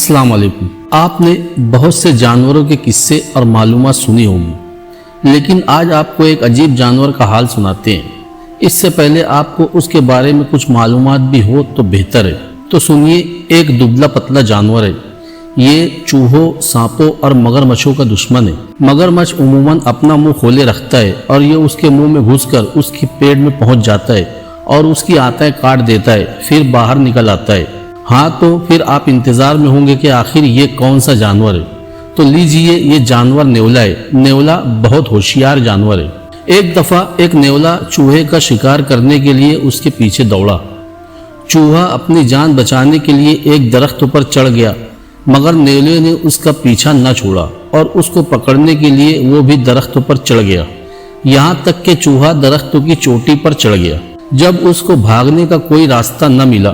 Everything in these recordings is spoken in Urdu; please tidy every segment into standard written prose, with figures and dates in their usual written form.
السلام علیکم۔ آپ نے بہت سے جانوروں کے قصے اور معلومات سنی ہوگی، لیکن آج آپ کو ایک عجیب جانور کا حال سناتے ہیں۔ اس سے پہلے آپ کو اس کے بارے میں کچھ معلومات بھی ہو تو بہتر ہے۔ تو سنیے، ایک دبلا پتلا جانور ہے۔ یہ چوہوں، سانپوں اور مگرمچھوں کا دشمن ہے۔ مگرمچھ عموماً اپنا منہ کھولے رکھتا ہے اور یہ اس کے منہ میں گھس کر اس کی پیٹ میں پہنچ جاتا ہے اور اس کی آنتیں کاٹ دیتا ہے، پھر باہر نکل آتا ہے۔ ہاں، تو پھر آپ انتظار میں ہوں گے کہ آخر یہ کون سا جانور ہے۔ تو لیجئے، یہ جانور نیولا ہے۔ نیولا بہت ہوشیار جانور ہے۔ ایک دفعہ ایک نیولا چوہے کا شکار کرنے کے لیے اس کے پیچھے دوڑا۔ چوہا اپنی جان بچانے کے لیے ایک درخت پر چڑھ گیا، مگر نیولے نے اس کا پیچھا نہ چھوڑا اور اس کو پکڑنے کے لیے وہ بھی درخت پر چڑھ گیا، یہاں تک کہ چوہا درختوں کی چوٹی پر چڑھ گیا۔ جب اس کو بھاگنے کا کوئی راستہ نہ ملا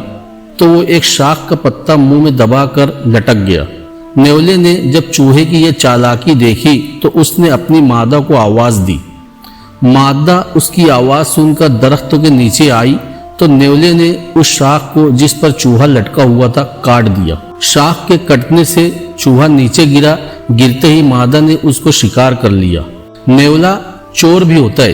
تو وہ ایک شاخ کا پتا منہ میں دبا کر لٹک گیا۔ نیولے نے جب چوہے کی یہ چالاکی دیکھی تو اس نے اپنی مادہ کو آواز دی۔ مادہ اس کی آواز سن کر درختوں کے نیچے آئی تو نیولے نے اس شاخ کو جس پر چوہا لٹکا ہوا تھا کاٹ دیا۔ شاخ کے کٹنے سے چوہا نیچے گرا، گرتے ہی مادہ نے اس کو شکار کر لیا۔ نیولا چور بھی ہوتا ہے۔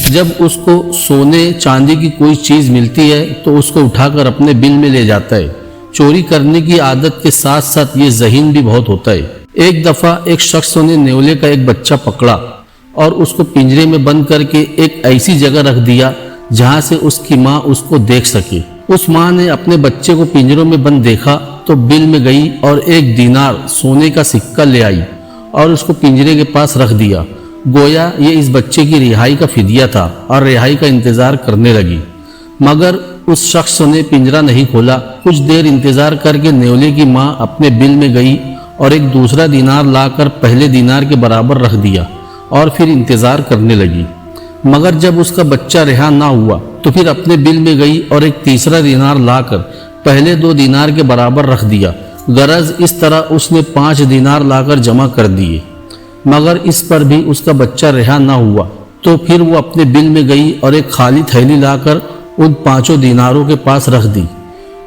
جب اس کو سونے چاندی کی کوئی چیز ملتی ہے تو اس کو اٹھا کر اپنے بل میں لے جاتا ہے۔ چوری کرنے کی عادت کے ساتھ ساتھ یہ ذہین بھی بہت ہوتا ہے۔ ایک دفعہ ایک شخص نے نیولے کا ایک بچہ پکڑا اور اس کو پنجرے میں بند کر کے ایک ایسی جگہ رکھ دیا جہاں سے اس کی ماں اس کو دیکھ سکے۔ اس ماں نے اپنے بچے کو پنجروں میں بند دیکھا تو بل میں گئی اور 1 دینار سونے کا سکہ لے آئی اور اس کو پنجرے کے پاس رکھ دیا، گویا یہ اس بچے کی رہائی کا فدیہ تھا، اور رہائی کا انتظار کرنے لگی۔ مگر اس شخص نے پنجرہ نہیں کھولا۔ کچھ دیر انتظار کر کے نیولے کی ماں اپنے بل میں گئی اور ایک دوسرا دینار لا کر پہلے دینار کے برابر رکھ دیا اور پھر انتظار کرنے لگی۔ مگر جب اس کا بچہ رہا نہ ہوا تو پھر اپنے بل میں گئی اور ایک تیسرا دینار لا کر پہلے 2 دینار کے برابر رکھ دیا۔ غرض اس طرح اس نے 5 دینار لا کر جمع کر دیے، مگر اس پر بھی اس کا بچہ رہا نہ ہوا تو پھر وہ اپنے بل میں گئی اور ایک خالی تھیلی لا کر ان 5 دیناروں کے پاس رکھ دی۔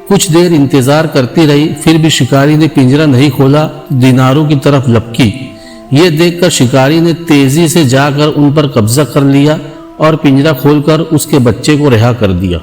کچھ دیر انتظار کرتی رہی، پھر بھی شکاری نے پنجرہ نہیں کھولا، دیناروں کی طرف لپکی۔ یہ دیکھ کر شکاری نے تیزی سے جا کر ان پر قبضہ کر لیا اور پنجرہ کھول کر اس کے بچے کو رہا کر دیا۔